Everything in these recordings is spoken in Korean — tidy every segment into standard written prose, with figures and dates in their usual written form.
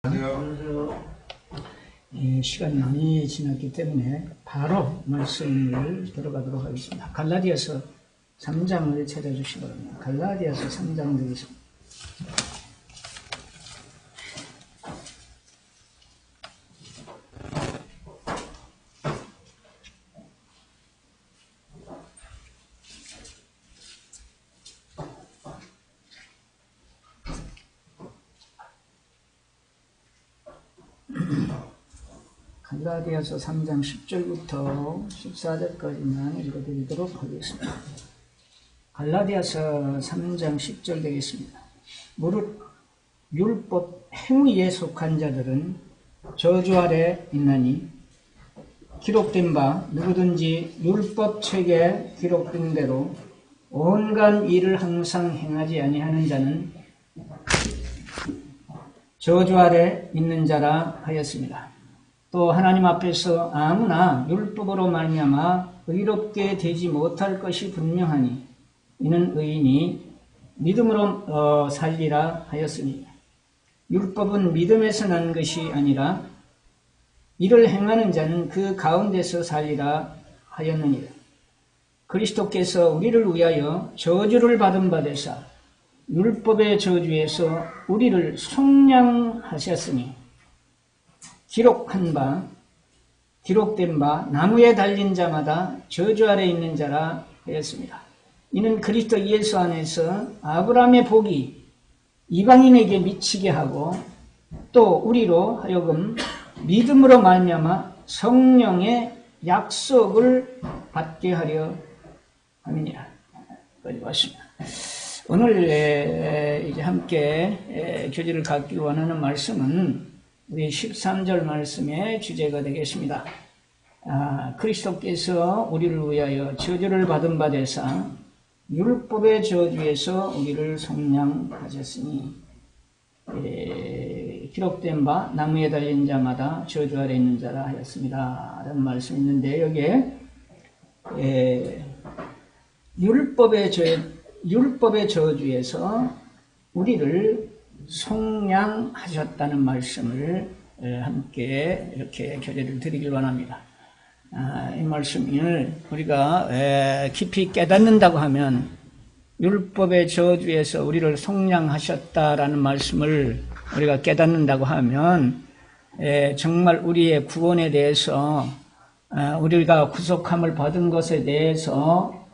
그래서 시간이 많이 지났기 때문에 바로 말씀을 들어가도록 하겠습니다. 갈라디아서 3장을 찾아주시기 바랍니다. 갈라디아서 3장 되겠습니다. 갈라디아서 3장 10절부터 14절까지만 읽어드리도록 하겠습니다. 갈라디아서 3장 10절 되겠습니다. 무릇 율법 행위에 속한 자들은 저주 아래 있나니 기록된 바 누구든지 율법 책에 기록된 대로 온갖 일을 항상 행하지 아니하는 자는 저주 아래 있는 자라 하였습니다. 또 하나님 앞에서 아무나 율법으로 말미암아 의롭게 되지 못할 것이 분명하니 이는 의인이 믿음으로 살리라 하였으니 율법은 믿음에서 난 것이 아니라 이를 행하는 자는 그 가운데서 살리라 하였느니라. 그리스도께서 우리를 위하여 저주를 받은 바 되사 율법의 저주에서 우리를 속량하셨으니 기록된 바 나무에 달린 자마다 저주 아래 있는 자라 하였습니다. 이는 그리스도 예수 안에서 아브라함의 복이 이방인에게 미치게 하고 또 우리로 하여금 믿음으로 말미암아 성령의 약속을 받게 하려 함이니라. 여기까지 왔습니다. 오늘 이제 함께 교제를 갖기 원하는 말씀은 우리 13절 말씀의 주제가 되겠습니다. 그리스도께서 우리를 위하여 저주를 받은 바 되사 율법의 저주에서 우리를 속량하셨으니 기록된 바 나무에 달린 자마다 저주 아래 있는 자라 하였습니다. 라는 말씀이 있는데 여기에 율법의 저주에서 우리를 속량하셨다는 말씀을 함께 이렇게 교제를 드리길 원합니다. 이 말씀을 우리가 깊이 깨닫는다고 하면 율법의 저주에서 우리를 속량하셨다라는 말씀을 우리가 깨닫는다고 하면 정말 우리의 구원에 대해서 우리가 구속함을 받은 것에 대해서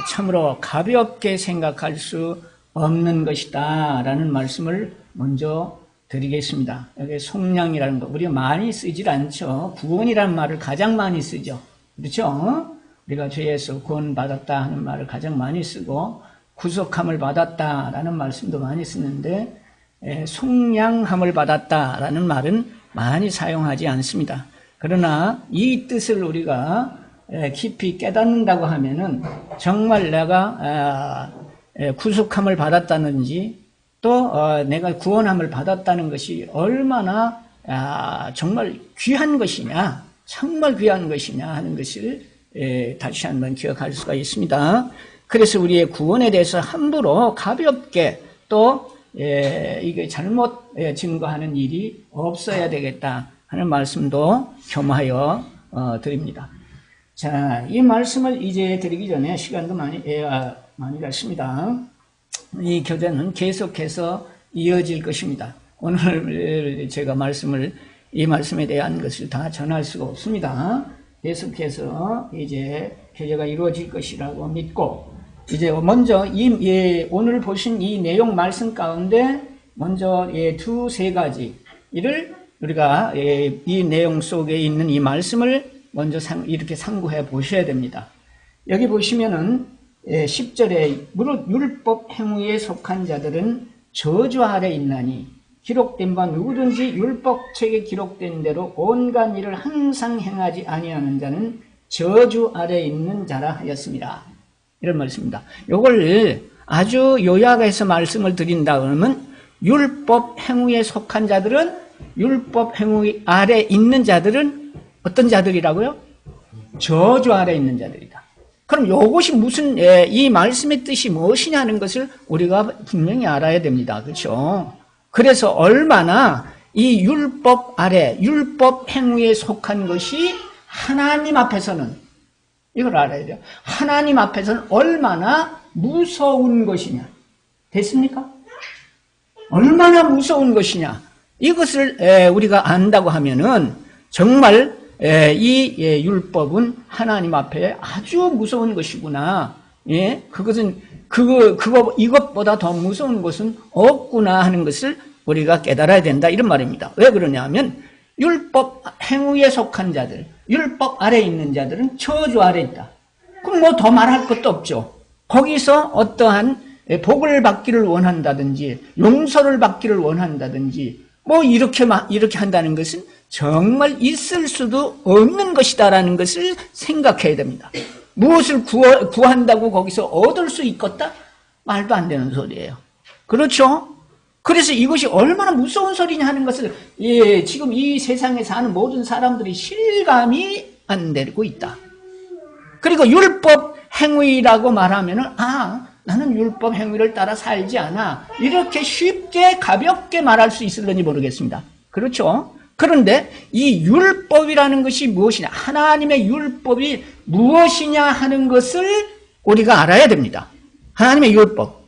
참으로 가볍게 생각할 수 없는 것이다 라는 말씀을 먼저 드리겠습니다. 여기 속량이라는 거 우리가 많이 쓰질 않죠. 구원이라는 말을 가장 많이 쓰죠. 그렇죠? 우리가 죄에서 구원받았다 하는 말을 가장 많이 쓰고 구속함을 받았다라는 말씀도 많이 쓰는데 속량함을 받았다라는 말은 많이 사용하지 않습니다. 그러나 이 뜻을 우리가 깊이 깨닫는다고 하면은 정말 내가 구속함을 받았다는지 또 내가 구원함을 받았다는 것이 얼마나 정말 귀한 것이냐, 정말 귀한 것이냐 하는 것을 다시 한번 기억할 수가 있습니다. 그래서 우리의 구원에 대해서 함부로 가볍게 또 이게 잘못 증거하는 일이 없어야 되겠다 하는 말씀도 겸하여 드립니다. 자, 이 말씀을 이제 드리기 전에 시간도 많이 갔습니다. 이 교제는 계속해서 이어질 것입니다. 오늘 제가 이 말씀에 대한 것을 다 전할 수가 없습니다. 계속해서 이제 교제가 이루어질 것이라고 믿고, 이제 먼저 오늘 보신 이 내용 말씀 가운데 먼저 두세 가지를 우리가 이 내용 속에 있는 이 말씀을 먼저 이렇게 상고해 보셔야 됩니다. 여기 보시면은 10절에 무릇 율법 행위에 속한 자들은 저주 아래 있나니 기록된 바 누구든지 율법책에 기록된 대로 온갖 일을 항상 행하지 아니하는 자는 저주 아래 있는 자라 하였습니다. 이런 말씀입니다. 이걸 아주 요약해서 말씀을 드린다 그러면 율법 행위에 속한 자들은 율법 행위 아래 있는 자들은 어떤 자들이라고요? 저주 아래 있는 자들이다. 그럼 이것이 무슨 이 말씀의 뜻이 무엇이냐는 것을 우리가 분명히 알아야 됩니다. 그렇죠? 그래서 얼마나 이 율법 아래, 율법 행위에 속한 것이 하나님 앞에서는, 이걸 알아야 돼요. 하나님 앞에서는 얼마나 무서운 것이냐. 됐습니까? 얼마나 무서운 것이냐. 이것을 우리가 안다고 하면은 정말 이 율법은 하나님 앞에 아주 무서운 것이구나. 예, 그것은 이것보다 더 무서운 것은 없구나 하는 것을 우리가 깨달아야 된다, 이런 말입니다. 왜 그러냐면 율법 행위에 속한 자들, 율법 아래 있는 자들은 저주 아래 있다. 그럼 뭐 더 말할 것도 없죠. 거기서 어떠한 복을 받기를 원한다든지 용서를 받기를 원한다든지 뭐 이렇게 한다는 것은 정말 있을 수도 없는 것이다라는 것을 생각해야 됩니다. 무엇을 구한다고 거기서 얻을 수 있겠다? 말도 안 되는 소리예요. 그렇죠? 그래서 이것이 얼마나 무서운 소리냐 하는 것을 지금 이 세상에 사는 모든 사람들이 실감이 안 되고 있다. 그리고 율법 행위라고 말하면은 나는 율법 행위를 따라 살지 않아, 이렇게 쉽게 가볍게 말할 수 있을런지 모르겠습니다. 그렇죠? 그런데 이 율법이라는 것이 무엇이냐, 하나님의 율법이 무엇이냐 하는 것을 우리가 알아야 됩니다. 하나님의 율법,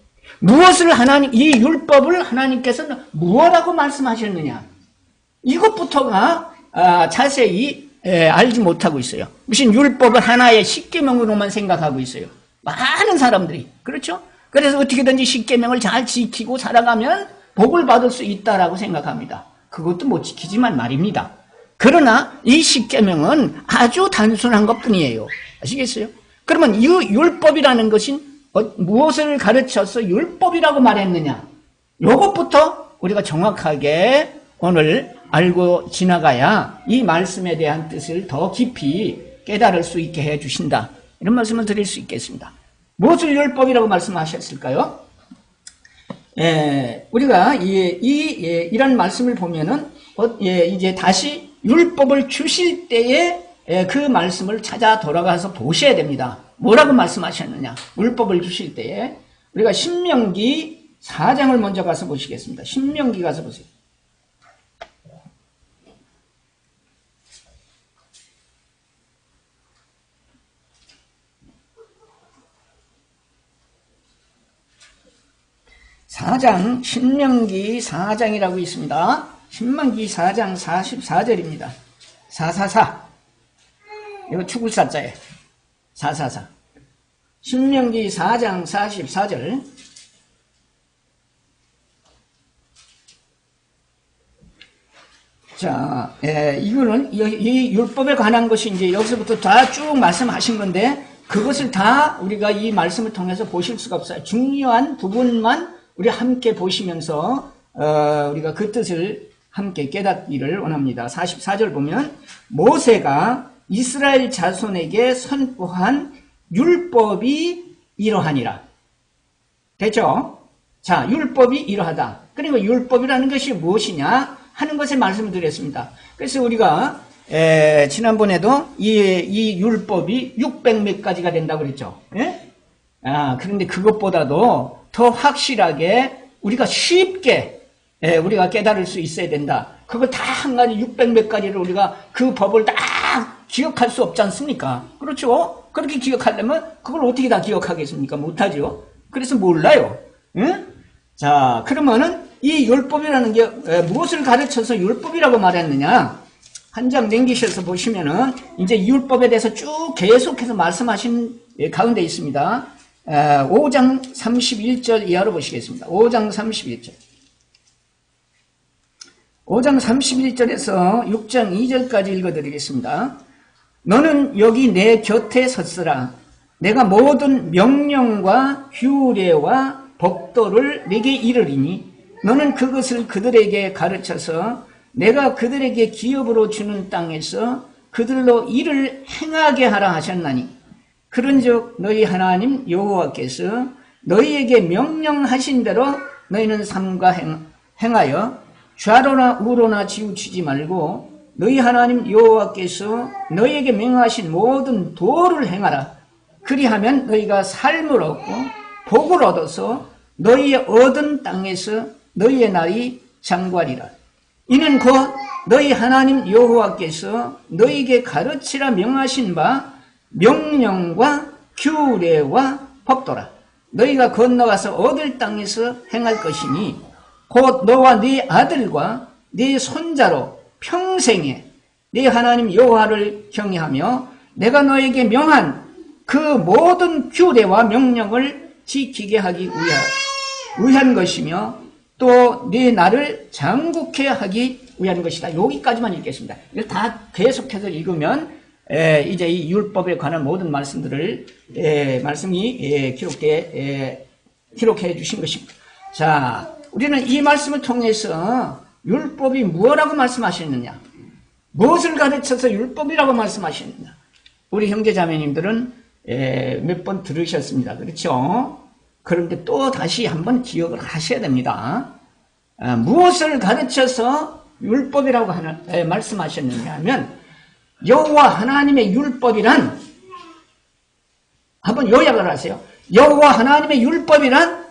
이 율법을 하나님께서는 무엇라고 말씀하셨느냐, 이것부터가 자세히 알지 못하고 있어요. 무슨 율법을 하나의 십계명으로만 생각하고 있어요. 많은 사람들이. 그렇죠? 그래서 어떻게든지 십계명을 잘 지키고 살아가면 복을 받을 수 있다라고 생각합니다. 그것도 못 지키지만 말입니다. 그러나 이 십계명은 아주 단순한 것뿐이에요. 아시겠어요? 그러면 이 율법이라는 것은 무엇을 가르쳐서 율법이라고 말했느냐, 이것부터 우리가 정확하게 오늘 알고 지나가야 이 말씀에 대한 뜻을 더 깊이 깨달을 수 있게 해주신다, 이런 말씀을 드릴 수 있겠습니다. 무엇을 율법이라고 말씀하셨을까요? 우리가 이런 말씀을 보면은 이제 다시 율법을 주실 때에 그 말씀을 찾아 돌아가서 보셔야 됩니다. 뭐라고 말씀하셨느냐, 율법을 주실 때에. 우리가 신명기 4장을 먼저 가서 보시겠습니다. 신명기 가서 보세요. 신명기 4장이라고 있습니다. 신명기 4장 44절입니다. 444. 이거 추굴사자예요. 444. 신명기 4장 44절. 자, 이거는 이 율법에 관한 것이 이제 여기서부터 다 쭉 말씀하신 건데, 그것을 다 우리가 이 말씀을 통해서 보실 수가 없어요. 중요한 부분만 우리 함께 보시면서 우리가 그 뜻을 함께 깨닫기를 원합니다. 44절 보면 모세가 이스라엘 자손에게 선포한 율법이 이러하니라. 됐죠? 자, 율법이 이러하다. 그리고 율법이라는 것이 무엇이냐 하는 것에 말씀을 드렸습니다. 그래서 우리가 지난번에도 이 율법이 600몇 가지가 된다고 그랬죠. 예? 그런데 그것보다도 더 확실하게 우리가 쉽게 우리가 깨달을 수 있어야 된다. 그걸 다 한 가지 600몇 가지를 우리가 그 법을 다 기억할 수 없지 않습니까? 그렇죠? 그렇게 기억하려면 그걸 어떻게 다 기억하겠습니까? 못하죠. 그래서 몰라요. 응? 자, 그러면은 이 율법이라는 게 무엇을 가르쳐서 율법이라고 말했느냐? 한 장 넘기셔서 보시면은 이제 율법에 대해서 쭉 계속해서 말씀하신 가운데 있습니다. 5장 31절 이하로 보시겠습니다. 5장 31절. 5장 31절에서 6장 2절까지 읽어드리겠습니다. 너는 여기 내 곁에 섰으라. 내가 모든 명령과 규례와 법도를 네게 이르리니 너는 그것을 그들에게 가르쳐서 내가 그들에게 기업으로 주는 땅에서 그들로 이를 행하게 하라 하셨나니 그런즉 너희 하나님 여호와께서 너희에게 명령하신 대로 너희는 삼가 행하여 좌로나 우로나 치우치지 말고 너희 하나님 여호와께서 너희에게 명하신 모든 도를 행하라. 그리하면 너희가 삶을 얻고 복을 얻어서 너희의 얻은 땅에서 너희의 날이 장관이라. 이는 곧 너희 하나님 여호와께서 너희에게 가르치라 명하신 바 명령과 규례와 법도라. 너희가 건너가서 얻을 땅에서 행할 것이니 곧 너와 네 아들과 네 손자로 평생에 네 하나님 여호와를 경외하며 내가 너에게 명한 그 모든 규례와 명령을 지키게 하기 위한 것이며 또 네 나를 장국케 하기 위한 것이다. 여기까지만 읽겠습니다. 이걸 다 계속해서 읽으면 이제 이 율법에 관한 모든 말씀들을 말씀이 기록해 주신 것입니다. 자, 우리는 이 말씀을 통해서 율법이 무엇이라고 말씀하셨느냐, 무엇을 가르쳐서 율법이라고 말씀하셨느냐, 우리 형제자매님들은 몇 번 들으셨습니다. 그렇죠? 그런데 또 다시 한번 기억을 하셔야 됩니다. 무엇을 가르쳐서 율법이라고 말씀하셨느냐 하면 여호와 하나님의 율법이란, 한번 요약을 하세요. 여호와 하나님의 율법이란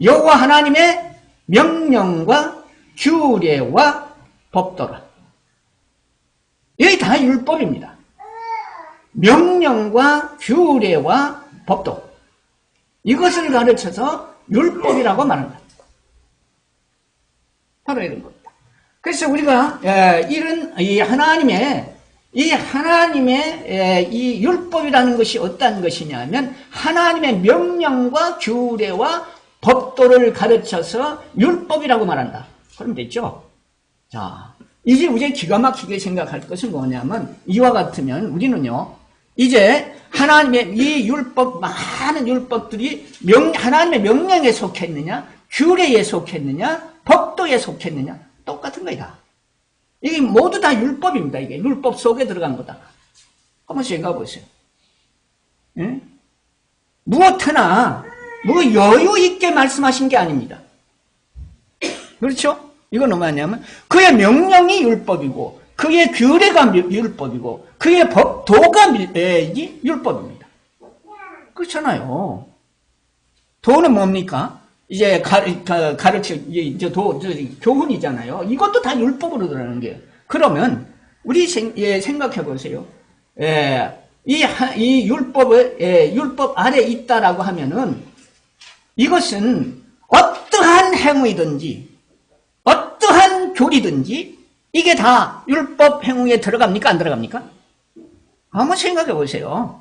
여호와 하나님의 명령과 규례와 법도라. 여기 다 율법입니다. 명령과 규례와 법도, 이것을 가르쳐서 율법이라고 말한다. 바로 이런 겁니다. 그래서 우리가 이런 하나님의 이 율법이라는 것이 어떤 것이냐면 하나님의 명령과 규례와 법도를 가르쳐서 율법이라고 말한다. 그럼 됐죠? 자, 이제 우리가 기가 막히게 생각할 것은 뭐냐면, 이와 같으면 우리는요, 이제 하나님의 이 율법, 많은 율법들이 하나님의 명령에 속했느냐, 규례에 속했느냐, 법도에 속했느냐, 똑같은 거다. 이게 모두 다 율법입니다. 이게 율법 속에 들어간 거다. 한번 생각해 보세요. 예? 무엇 하나 여유 있게 말씀하신 게 아닙니다. 그렇죠? 이건 뭐냐면 그의 명령이 율법이고 그의 규례가 율법이고 그의 법도가 율법입니다. 그렇잖아요. 도는 뭡니까? 이제 교훈이잖아요. 이것도 다 율법으로 들어가는 거예요. 그러면 우리 생각해 보세요. 이 율법 아래 있다라고 하면은 이것은 어떠한 행위든지 어떠한 교리든지 이게 다 율법 행위에 들어갑니까? 안 들어갑니까? 한번 생각해 보세요.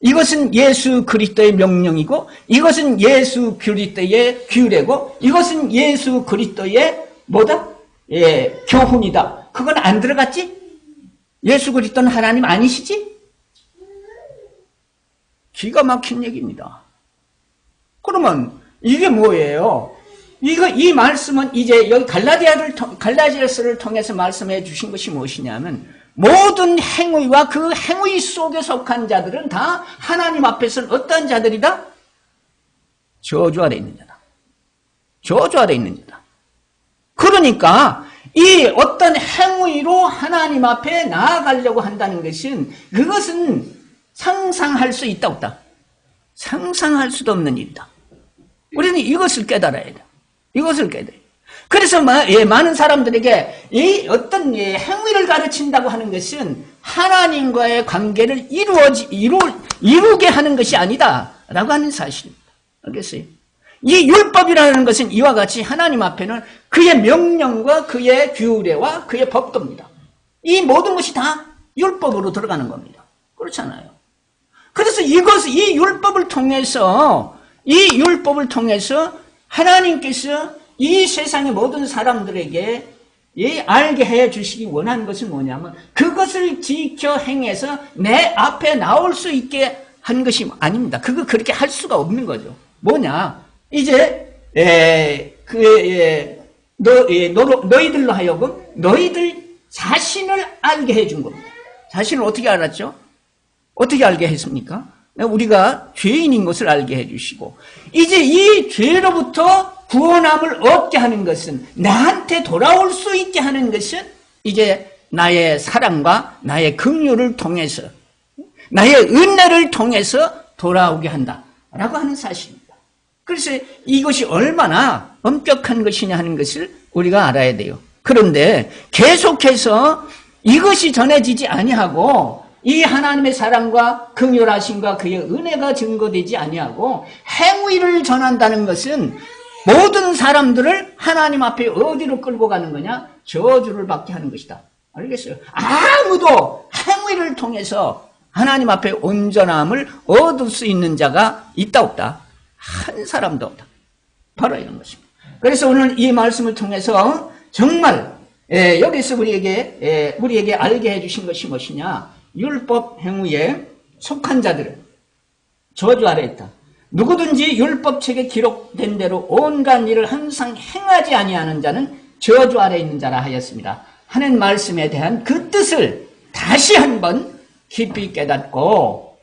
이것은 예수 그리스도의 명령이고 이것은 예수 그리스도의 규례고 이것은 예수 그리스도의 뭐다? 교훈이다. 그건 안 들어갔지? 예수 그리스도는 하나님 아니시지? 기가 막힌 얘기입니다. 그러면 이게 뭐예요? 이 말씀은 이제 여기 갈라디아서를 통해서 말씀해 주신 것이 무엇이냐면 모든 행위와 그 행위 속에 속한 자들은 다 하나님 앞에서는 어떤 자들이다? 저주 아래 있는 자다. 저주 아래 있는 자다. 그러니까 이 어떤 행위로 하나님 앞에 나아가려고 한다는 것은 그것은 상상할 수 있다 없다? 상상할 수도 없는 일이다. 우리는 이것을 깨달아야 돼. 이것을 깨달아야 돼. 그래서 많은 사람들에게 이 어떤 행위를 가르친다고 하는 것은 하나님과의 관계를 이루게 하는 것이 아니다라고 하는 사실입니다. 알겠어요? 이 율법이라는 것은 이와 같이 하나님 앞에는 그의 명령과 그의 규례와 그의 법도입니다. 이 모든 것이 다 율법으로 들어가는 겁니다. 그렇잖아요. 그래서 이 율법을 통해서 하나님께서 이 세상의 모든 사람들에게 알게 해 주시기 원하는 것은 뭐냐면 그것을 지켜 행해서 내 앞에 나올 수 있게 한 것이 아닙니다. 그렇게 할 수가 없는 거죠. 뭐냐? 이제 너희들로 하여금 너희들 자신을 알게 해준 겁니다. 자신을 어떻게 알았죠? 어떻게 알게 했습니까? 우리가 죄인인 것을 알게 해주시고 이제 이 죄로부터 구원함을 얻게 하는 것은 나한테 돌아올 수 있게 하는 것은 이제 나의 사랑과 나의 긍휼을 통해서 나의 은혜를 통해서 돌아오게 한다라고 하는 사실입니다. 그래서 이것이 얼마나 엄격한 것이냐 하는 것을 우리가 알아야 돼요. 그런데 계속해서 이것이 전해지지 아니하고 이 하나님의 사랑과 긍휼하심과 그의 은혜가 증거되지 아니하고 행위를 전한다는 것은 모든 사람들을 하나님 앞에 어디로 끌고 가는 거냐? 저주를 받게 하는 것이다. 알겠어요? 아무도 행위를 통해서 하나님 앞에 온전함을 얻을 수 있는 자가 있다 없다? 한 사람도 없다. 바로 이런 것입니다. 그래서 오늘 이 말씀을 통해서 정말 여기서 우리에게 알게 해주신 것이 무엇이냐? 율법 행위에 속한 자들은 저주 아래 있다. 누구든지 율법책에 기록된 대로 온갖 일을 항상 행하지 아니하는 자는 저주 아래 있는 자라 하였습니다. 하는 말씀에 대한 그 뜻을 다시 한번 깊이 깨닫고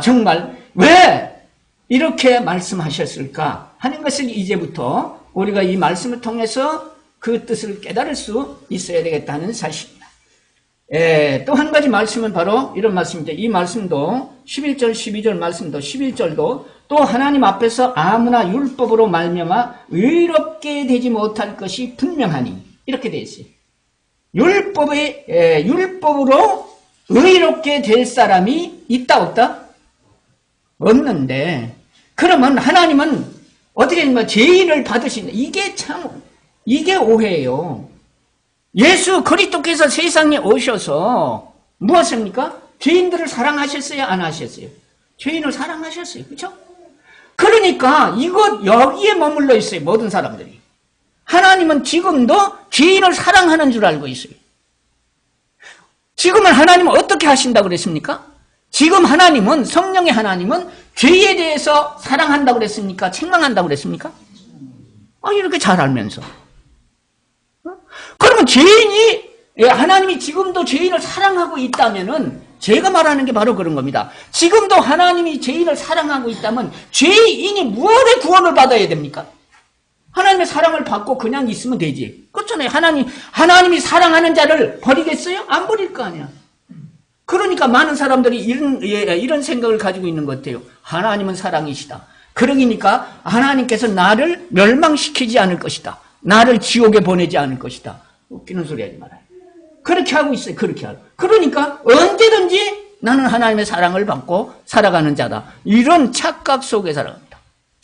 정말 왜 이렇게 말씀하셨을까 하는 것을 이제부터 우리가 이 말씀을 통해서 그 뜻을 깨달을 수 있어야 되겠다는 사실입니다. 또 한 가지 말씀은 바로 이런 말씀입니다. 이 말씀도 11절 12절 말씀도 11절도 또 하나님 앞에서 아무나 율법으로 말미암아 의롭게 되지 못할 것이 분명하니 이렇게 되어 있어요. 율법으로 의롭게 될 사람이 있다 없다? 없는데 그러면 하나님은 어떻게 하면 죄인을 받으신다. 이게 오해예요. 예수 그리스도께서 세상에 오셔서 무엇입니까? 죄인들을 사랑하셨어요? 안 하셨어요? 죄인을 사랑하셨어요. 그렇죠? 그러니까 여기에 머물러 있어요. 모든 사람들이. 하나님은 지금도 죄인을 사랑하는 줄 알고 있어요. 지금은 하나님은 어떻게 하신다고 그랬습니까? 지금 하나님은 성령의 하나님은 죄에 대해서 사랑한다고 그랬습니까? 책망한다고 그랬습니까? 이렇게 잘 알면서. 그러면 하나님이 지금도 죄인을 사랑하고 있다면은 제가 말하는 게 바로 그런 겁니다. 지금도 하나님이 죄인을 사랑하고 있다면 죄인이 무엇에 구원을 받아야 됩니까? 하나님의 사랑을 받고 그냥 있으면 되지. 그렇잖아요. 하나님이 사랑하는 자를 버리겠어요? 안 버릴 거 아니야. 그러니까 많은 사람들이 이런 생각을 가지고 있는 것 같아요. 하나님은 사랑이시다. 그러니까 하나님께서 나를 멸망시키지 않을 것이다. 나를 지옥에 보내지 않을 것이다. 웃기는 소리 하지 말아요. 그렇게 하고 있어요. 그렇게 하고. 그러니까 언제든지 나는 하나님의 사랑을 받고 살아가는 자다. 이런 착각 속에 살아갑니다.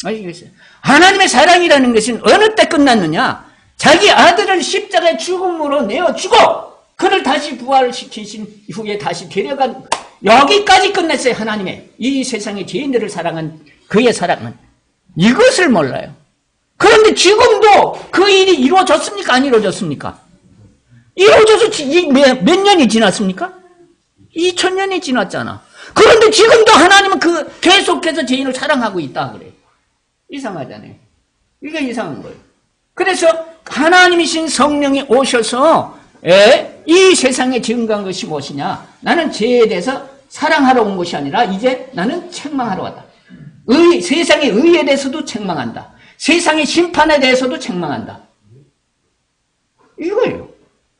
아시겠어요? 하나님의 사랑이라는 것은 어느 때 끝났느냐? 자기 아들을 십자가의 죽음으로 내어주고 그를 다시 부활시키신 후에 다시 데려간 여기까지 끝냈어요. 하나님의 이 세상의 죄인들을 사랑한 그의 사랑은. 이것을 몰라요. 그런데 지금도 그 일이 이루어졌습니까? 안 이루어졌습니까? 이루어져서 몇 년이 지났습니까? 2000년이 지났잖아. 그런데 지금도 하나님은 계속해서 죄인을 사랑하고 있다 그래요. 이상하잖아요. 이게 이상한 거예요. 그래서 하나님이신 성령이 오셔서 이 세상에 증거한 것이 무엇이냐? 나는 죄에 대해서 사랑하러 온 것이 아니라 이제 나는 책망하러 왔다. 세상의 의에 대해서도 책망한다. 세상의 심판에 대해서도 책망한다. 이거예요.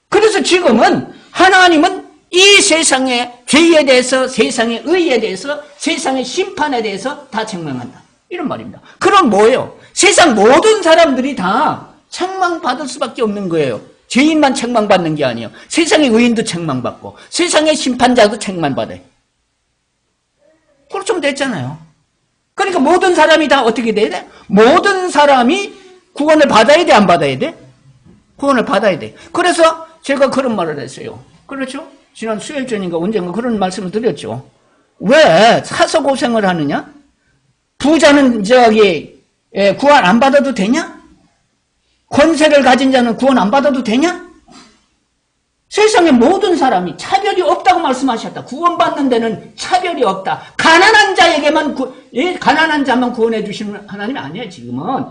그래서 지금은 하나님은 이 세상의 죄에 대해서, 세상의 의에 대해서, 세상의 심판에 대해서 다 책망한다. 이런 말입니다. 그럼 뭐예요? 세상 모든 사람들이 다 책망받을 수밖에 없는 거예요. 죄인만 책망받는 게 아니에요. 세상의 의인도 책망받고 세상의 심판자도 책망받아요. 그렇게 됐잖아요. 그러니까 모든 사람이 다 어떻게 돼야 돼? 모든 사람이 구원을 받아야 돼? 안 받아야 돼? 구원을 받아야 돼. 그래서 제가 그런 말을 했어요. 그렇죠? 지난 수요일 전인가 언젠가 그런 말씀을 드렸죠. 왜 사서 고생을 하느냐? 부자는 구원 안 받아도 되냐? 권세를 가진 자는 구원 안 받아도 되냐? 세상의 모든 사람이 차별이 없다고 말씀하셨다. 구원받는 데는 차별이 없다. 가난한 자만 구원해 주시는 하나님이 아니에요. 지금은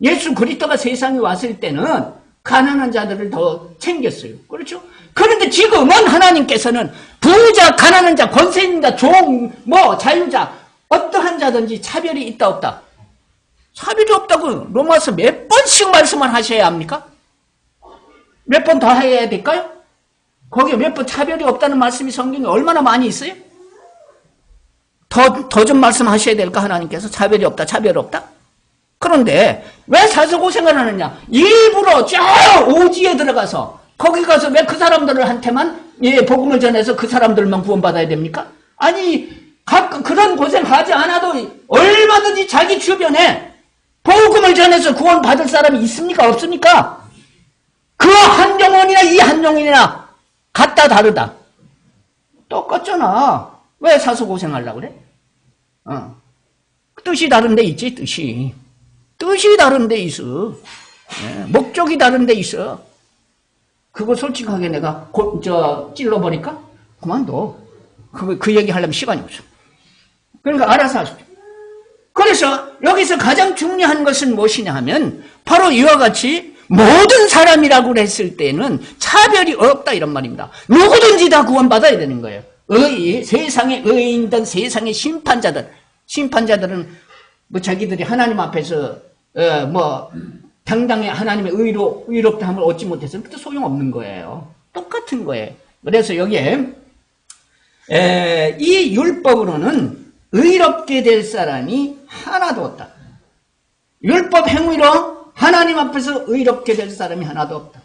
예수 그리스도가 세상에 왔을 때는 가난한 자들을 더 챙겼어요. 그렇죠? 그런데 지금은 하나님께서는 부자, 가난한 자, 권세 있는 자, 자유자 어떠한 자든지 차별이 있다 없다? 차별이 없다고 로마서 몇 번씩 말씀을 하셔야 합니까? 몇 번 더 해야 될까요? 거기에 몇 번 차별이 없다는 말씀이 성경에 얼마나 많이 있어요? 더 좀 말씀하셔야 될까? 하나님께서 차별이 없다, 차별 없다? 그런데 왜 사서 고생을 하느냐? 일부러 저 오지에 들어가서 거기 가서 왜 그 사람들한테만 복음을 전해서 그 사람들만 구원받아야 됩니까? 아니 그런 고생하지 않아도 얼마든지 자기 주변에 복음을 전해서 구원받을 사람이 있습니까? 없습니까? 그 한 영혼이나 이 한 영혼이나 같다 다르다 똑같잖아. 왜 사서 고생하려고 그래? 뜻이 다른 데 있지. 뜻이 다른 데 있어. 목적이 다른 데 있어. 그거 솔직하게 내가 찔러버릴까? 그만둬. 그 얘기 하려면 시간이 없어. 그러니까 알아서 하십시오. 그래서 여기서 가장 중요한 것은 무엇이냐 하면 바로 이와 같이 모든 사람이라고 했을 때는 차별이 없다 이런 말입니다. 누구든지 다 구원받아야 되는 거예요. 세상의 의인이든 세상의 심판자들은 뭐 자기들이 하나님 앞에서 당당히 하나님의 의롭다함을 얻지 못해서는 그것도 소용없는 거예요. 똑같은 거예요. 그래서 여기에 이 율법으로는 의롭게 될 사람이 하나도 없다. 율법 행위로 하나님 앞에서 의롭게 될 사람이 하나도 없다.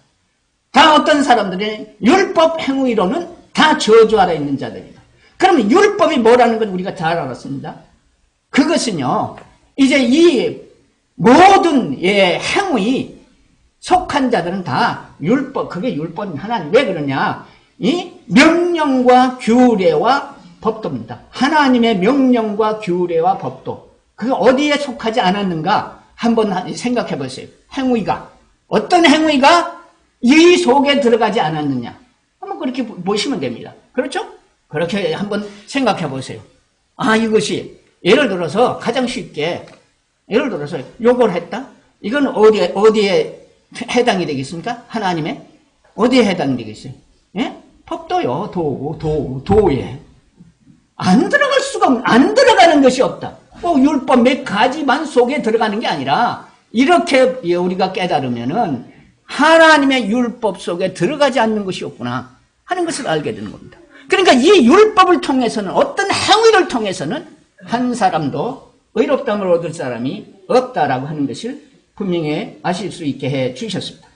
다 어떤 사람들이 율법 행위로는 다 저주 아래 있는 자들이다. 그러면 율법이 뭐라는 건 우리가 잘 알았습니다. 그것은요, 이제 이 모든 행위 속한 자들은 다 율법, 그게 율법인 하나님. 왜 그러냐? 이 명령과 규례와 법도입니다. 하나님의 명령과 규례와 법도. 그게 어디에 속하지 않았는가? 한번 생각해 보세요. 행위가. 어떤 행위가 이 속에 들어가지 않았느냐? 한번 그렇게 보시면 됩니다. 그렇죠? 그렇게 한번 생각해 보세요. 이것이 예를 들어서 가장 쉽게 예를 들어서 요걸 했다? 이건 어디에 해당이 되겠습니까? 하나님의? 어디에 해당이 되겠어요? 예? 법도요. 도에. 안 들어가는 것이 없다. 꼭 율법 몇 가지만 속에 들어가는 게 아니라 이렇게 우리가 깨달으면은 하나님의 율법 속에 들어가지 않는 것이 없구나 하는 것을 알게 되는 겁니다. 그러니까 이 율법을 통해서는 어떤 행위를 통해서는 한 사람도 의롭다함을 얻을 사람이 없다라고 하는 것을 분명히 아실 수 있게 해 주셨습니다.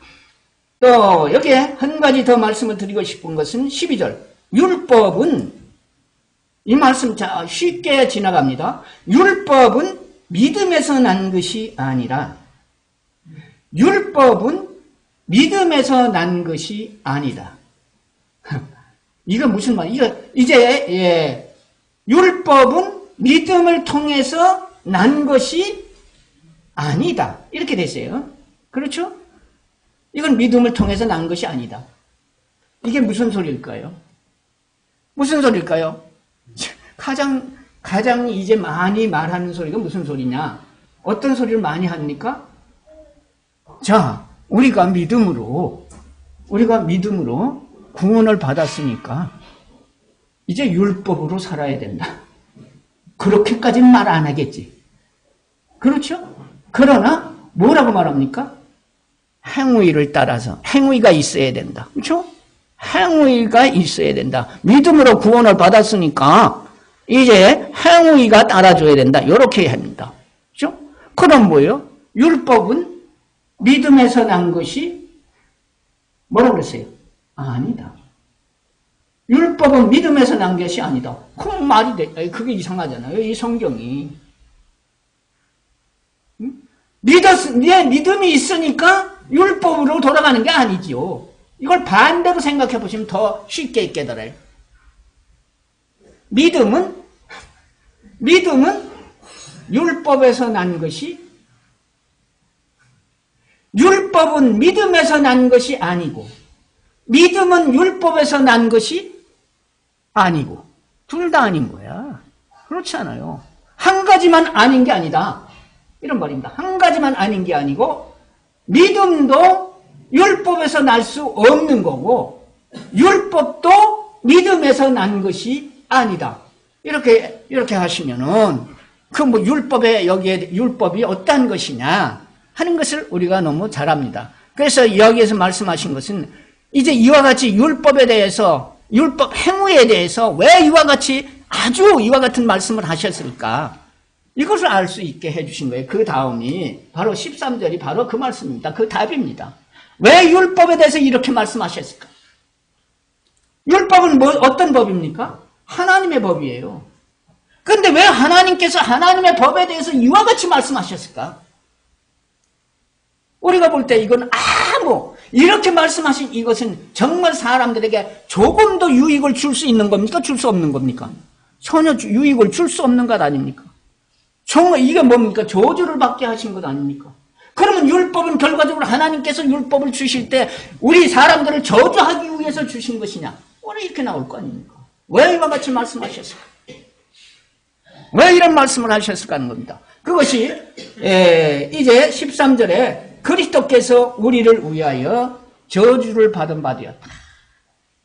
또 여기에 한 가지 더 말씀을 드리고 싶은 것은 12절. 율법은 이 말씀 쉽게 지나갑니다. 율법은 믿음에서 난 것이 아니라 율법은 믿음에서 난 것이 아니다. 이건 무슨 말이야? 이제 율법은 믿음을 통해서 난 것이 아니다. 이렇게 됐어요. 그렇죠? 이건 믿음을 통해서 난 것이 아니다. 이게 무슨 소리일까요? 무슨 소리일까요? 가장 이제 많이 말하는 소리가 무슨 소리냐? 어떤 소리를 많이 합니까? 자, 우리가 믿음으로 구원을 받았으니까 이제 율법으로 살아야 된다. 그렇게까지는 말 안 하겠지. 그렇죠? 그러나 뭐라고 말합니까? 행위를 따라서 행위가 있어야 된다. 그렇죠? 행위가 있어야 된다. 믿음으로 구원을 받았으니까 이제 행위가 따라줘야 된다. 이렇게 합니다. 그렇죠? 그럼 뭐예요? 율법은 믿음에서 난 것이 뭐라고 그랬어요? 아니다. 율법은 믿음에서 난 것이 아니다. 그럼 말이 돼. 그게 이상하잖아요. 이 성경이. 믿음이 있으니까 율법으로 돌아가는 게 아니지요. 이걸 반대로 생각해 보시면 더 쉽게 깨달아요. 믿음은 율법에서 난 것이 율법은 믿음에서 난 것이 아니고 믿음은 율법에서 난 것이 아니고 둘 다 아닌 거야. 그렇지 않아요. 한 가지만 아닌 게 아니다. 이런 말입니다. 한 가지만 아닌 게 아니고 믿음도 율법에서 날 수 없는 거고 율법도 믿음에서 난 것이 아니다. 이렇게 하시면은 여기에 율법이 어떠한 것이냐 하는 것을 우리가 너무 잘 압니다. 그래서 여기에서 말씀하신 것은 이제 이와 같이 율법에 대해서 율법 행위에 대해서 왜 이와 같은 말씀을 하셨을까? 이것을 알 수 있게 해주신 거예요. 그 다음이 바로 13절이 바로 그 말씀입니다. 그 답입니다. 왜 율법에 대해서 이렇게 말씀하셨을까? 율법은 어떤 법입니까? 하나님의 법이에요. 그런데 왜 하나님께서 하나님의 법에 대해서 이와 같이 말씀하셨을까? 우리가 볼 때 이건 이렇게 말씀하신 이것은 정말 사람들에게 조금 더 유익을 줄 수 있는 겁니까? 줄 수 없는 겁니까? 전혀 유익을 줄 수 없는 것 아닙니까? 정말 이게 뭡니까? 저주를 받게 하신 것 아닙니까? 그러면 율법은 결과적으로 하나님께서 율법을 주실 때 우리 사람들을 저주하기 위해서 주신 것이냐? 오늘 이렇게 나올 거 아닙니까? 왜 이와 같이 말씀하셨을까? 왜 이런 말씀을 하셨을까 하는 겁니다. 그것이 이제 13절에 그리스도께서 우리를 위하여 저주를 받은 바 되었다.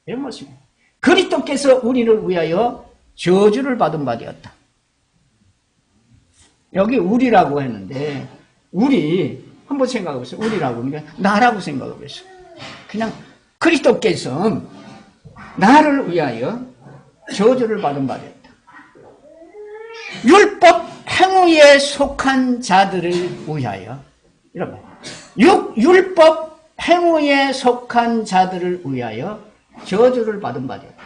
이런 말씀입니다. 그리스도께서 우리를 위하여 저주를 받은 바 되었다. 여기 우리라고 했는데 우리 한번 생각해 보세요. 우리라고 그러니까 나라고 생각해 보세요. 그냥 그리스도께서 나를 위하여 저주를 받은 바 되었다. 율법 행위에 속한 자들을 위하여 이런 말. 율법 행위에 속한 자들을 위하여 저주를 받은 바 되었다.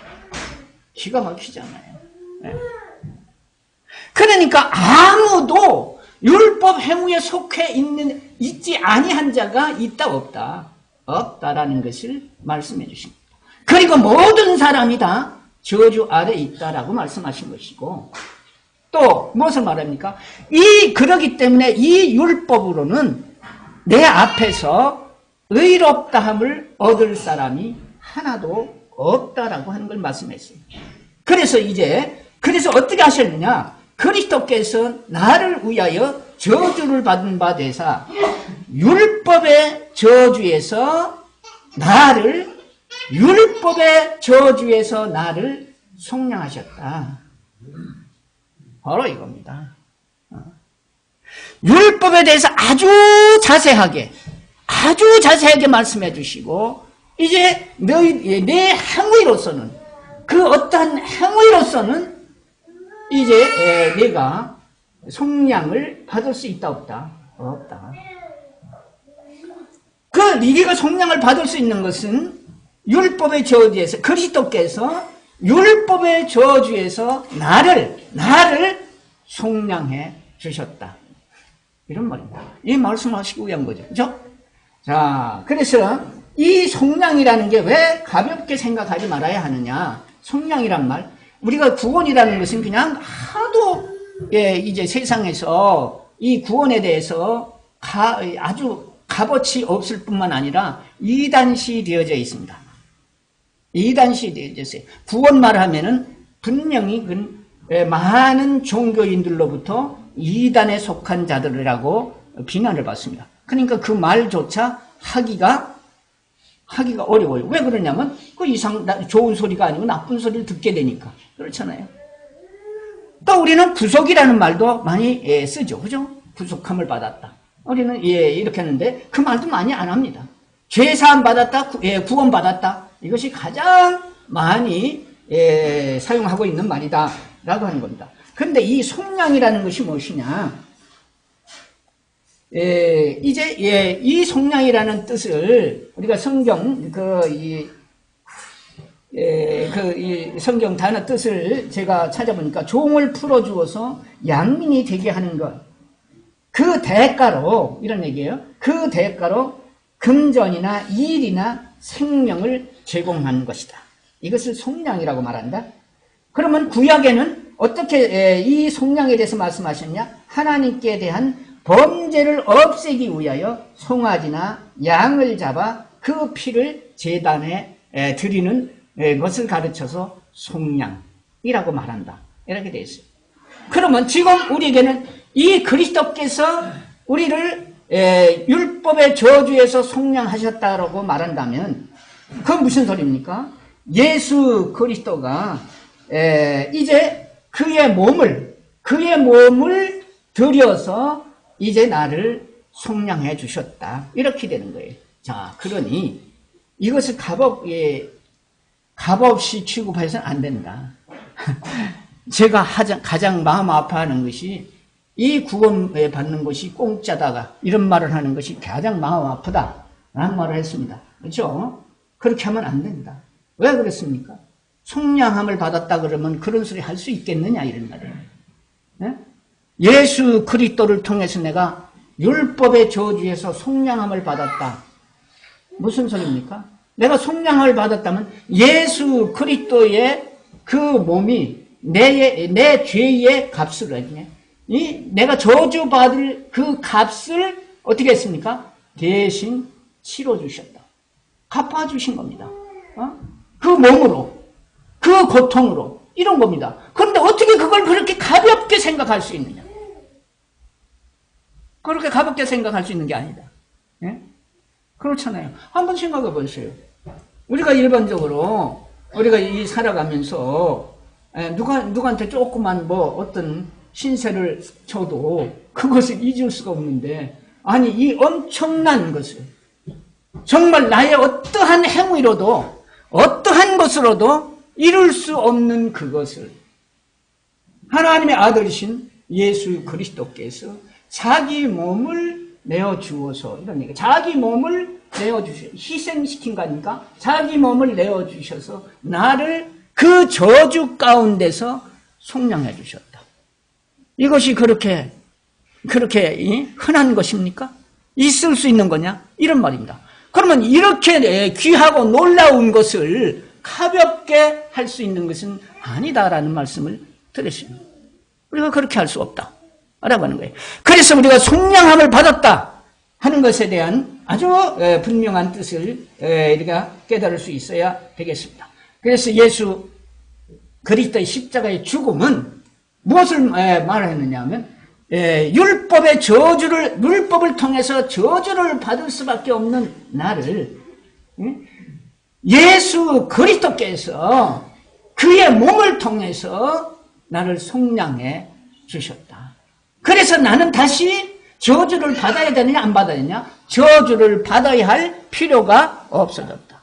기가 막히잖아요. 네. 그러니까 아무도 율법 행위에 속해 있지 아니한 자가 있다 없다라는 것을 말씀해 주십니다. 그리고 모든 사람이 다 저주 아래 있다라고 말씀하신 것이고 또 무엇을 말합니까? 그러기 때문에 이 율법으로는 내 앞에서 의롭다함을 얻을 사람이 하나도 없다라고 하는 걸 말씀했어요. 그래서 어떻게 하셨느냐? 그리스도께서 나를 위하여 저주를 받은 바 되사 율법의 저주에서 나를 속량하셨다. 바로 이겁니다. 율법에 대해서 아주 자세하게 말씀해 주시고 이제 내 행위로서는 그 어떠한 행위로서는 이제 내가 속량을 받을 수 있다 없다. 네가 속량을 받을 수 있는 것은 율법의 저주에서 그리스도께서 율법의 저주에서 나를 속량해 주셨다. 이런 말입니다. 이 말씀을 하시기 위한 거죠. 그죠? 자, 그래서 이 속량이라는 게 왜 가볍게 생각하지 말아야 하느냐. 속량이란 말. 우리가 구원이라는 것은 그냥 하도 이제 세상에서 이 구원에 대해서 아주 값어치 없을 뿐만 아니라 이단시 되어져 있습니다. 이단시 되어져 있어요. 구원말 하면은 분명히 많은 종교인들로부터 이단에 속한 자들이라고 비난을 받습니다. 그러니까 그 말조차 하기가 어려워요. 왜 그러냐면 좋은 소리가 아니고 나쁜 소리를 듣게 되니까. 그렇잖아요. 또 우리는 구속이라는 말도 많이 쓰죠. 그죠? 구속함을 받았다. 우리는 이렇게 했는데 그 말도 많이 안 합니다. 죄사함 받았다, 구원 받았다. 이것이 가장 많이 사용하고 있는 말이다 라고 하는 겁니다. 그런데 이 속량이라는 것이 무엇이냐? 이제 이 속량이라는 뜻을 우리가 성경 성경 단어 뜻을 제가 찾아보니까 종을 풀어주어서 양민이 되게 하는 것. 그 대가로 이런 얘기예요. 그 대가로 금전이나 일이나 생명을 제공하는 것이다. 이것을 속량이라고 말한다. 그러면 구약에는 어떻게 이 속량에 대해서 말씀하셨냐? 하나님께 대한 범죄를 없애기 위하여 송아지나 양을 잡아 그 피를 제단에 드리는 것을 가르쳐서 속량이라고 말한다. 이렇게 되어 있어요. 그러면 지금 우리에게는 이 그리스도께서 우리를 율법의 저주에서 속량하셨다라고 말한다면 그건 무슨 소리입니까? 예수 그리스도가 이제 그의 몸을 들여서 이제 나를 속량해 주셨다. 이렇게 되는 거예요. 자, 그러니 이것을 값없이 취급해서는 안 된다. 제가 가장 마음 아파하는 것이 이 구원 받는 것이 공짜다가 이런 말을 하는 것이 가장 마음 아프다 라는 말을 했습니다. 그렇죠? 그렇게 하면 안 된다. 왜 그랬습니까? 속량함을 받았다 그러면 그런 소리 할 수 있겠느냐 이런 말이에요. 네? 예수 그리스도를 통해서 내가 율법의 저주에서 속량함을 받았다. 무슨 소리입니까? 내가 속량함을 받았다면 예수 그리스도의 그 몸이 내 죄의 값을 해주네. 내가 저주받을 그 값을 어떻게 했습니까? 대신 치러주셨다. 갚아주신 겁니다. 그 몸으로, 그 고통으로, 이런 겁니다. 그런데 어떻게 그걸 그렇게 가볍게 생각할 수 있느냐? 그렇게 가볍게 생각할 수 있는 게 아니다. 예? 그렇잖아요. 한번 생각해 보세요. 우리가 일반적으로, 우리가 이 살아가면서, 누구한테 조그만 어떤 신세를 쳐도 그것을 잊을 수가 없는데, 아니, 이 엄청난 것을, 정말 나의 어떠한 행위로도, 어떠한 것으로도 이룰 수 없는 그것을 하나님의 아들이신 예수 그리스도께서 자기 몸을 내어주어서, 이런 얘기, 자기 몸을 내어주셔, 희생시킨 거니까 자기 몸을 내어주셔서 나를 그 저주 가운데서 속량해 주셨다. 이것이 그렇게 흔한 것입니까? 있을 수 있는 거냐? 이런 말입니다. 그러면 이렇게 귀하고 놀라운 것을 가볍게 할 수 있는 것은 아니다라는 말씀을 드렸습니다. 우리가 그렇게 할 수 없다 라고 하는 거예요. 그래서 우리가 속량함을 받았다 하는 것에 대한 아주 분명한 뜻을 우리가 깨달을 수 있어야 되겠습니다. 그래서 예수 그리스도의 십자가의 죽음은 무엇을 말했느냐 하면 율법을 통해서 저주를 받을 수밖에 없는 나를 예수 그리스도께서 그의 몸을 통해서 나를 속량해 주셨다. 그래서 나는 다시 저주를 받아야 되느냐 안 받아야 되느냐? 저주를 받아야 할 필요가 없어졌다.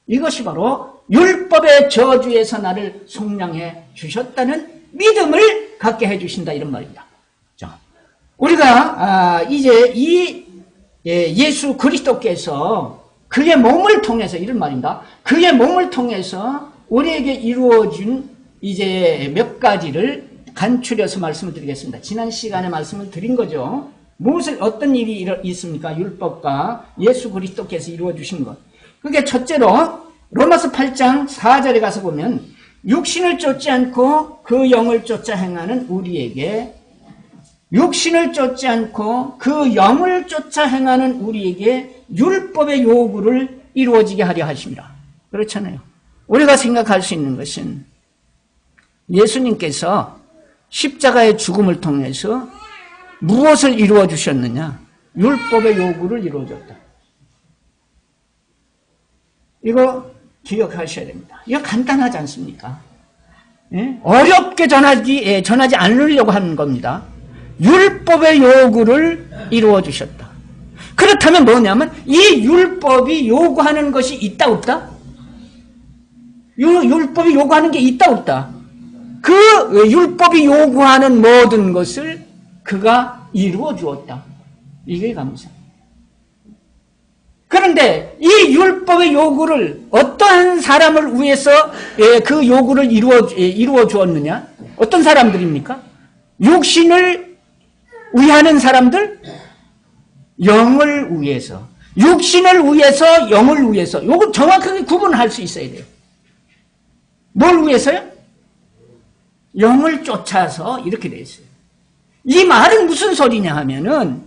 이것이 바로 율법의 저주에서 나를 속량해 주셨다는 믿음을 갖게 해주신다 이런 말입니다. 자, 우리가 이제 이 예수 그리스도께서 그의 몸을 통해서 이런 말입니다. 그의 몸을 통해서 우리에게 이루어진 이제 몇 가지를 간추려서 말씀을 드리겠습니다. 지난 시간에 말씀을 드린 거죠. 어떤 일이 있습니까? 율법과 예수 그리스도께서 이루어 주신 것. 그게 첫째로 로마서 8장 4절에 가서 보면 육신을 쫓지 않고 그 영을 쫓아 행하는 우리에게 육신을 쫓지 않고 그 영을 쫓아 행하는 우리에게 율법의 요구를 이루어지게 하려 하십니다. 그렇잖아요. 우리가 생각할 수 있는 것은 예수님께서 십자가의 죽음을 통해서 무엇을 이루어 주셨느냐? 율법의 요구를 이루어줬다. 이거 기억하셔야 됩니다. 이거 간단하지 않습니까? 예? 어렵게 전하지 않으려고 하는 겁니다. 율법의 요구를 이루어 주셨다. 그렇다면 뭐냐면 이 율법이 요구하는 것이 있다 없다? 율법이 요구하는 게 있다 없다? 그 율법이 요구하는 모든 것을 그가 이루어 주었다. 이게 감사. 그런데 이 율법의 요구를 어떠한 사람을 위해서 그 요구를 이루어 주었느냐? 어떤 사람들입니까? 육신을 위하는 사람들? 영을 위해서. 육신을 위해서, 영을 위해서. 이걸 정확하게 구분할 수 있어야 돼요. 뭘 위해서요? 영을 쫓아서 이렇게 돼 있어요. 이 말은 무슨 소리냐 하면은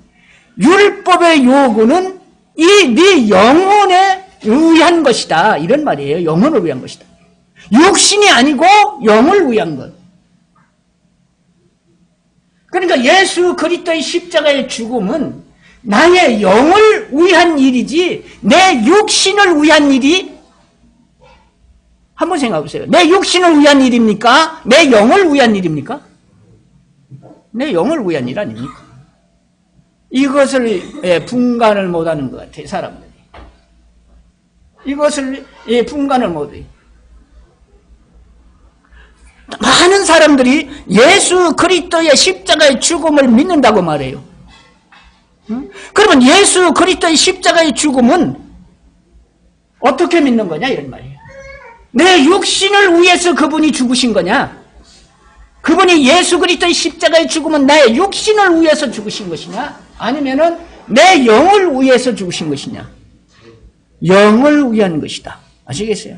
율법의 요구는 네 영혼에 위한 것이다. 이런 말이에요. 영혼을 위한 것이다. 육신이 아니고 영을 위한 것. 그러니까 예수 그리스도의 십자가의 죽음은 나의 영을 위한 일이지 내 육신을 위한 일이 한번 생각해 보세요. 내 육신을 위한 일입니까? 내 영을 위한 일입니까? 내 영을 위한 일 아닙니까? 이것을 분간을 못하는 것 같아요. 사람들이. 이것을 분간을 못해요. 많은 사람들이 예수 그리스도의 십자가의 죽음을 믿는다고 말해요. 그러면 예수 그리스도의 십자가의 죽음은 어떻게 믿는 거냐 이런 말이에요. 내 육신을 위해서 그분이 죽으신 거냐? 그분이 예수 그리스도의 십자가의 죽음은 나의 육신을 위해서 죽으신 것이냐? 아니면은 내 영을 위해서 죽으신 것이냐? 영을 위한 것이다. 아시겠어요?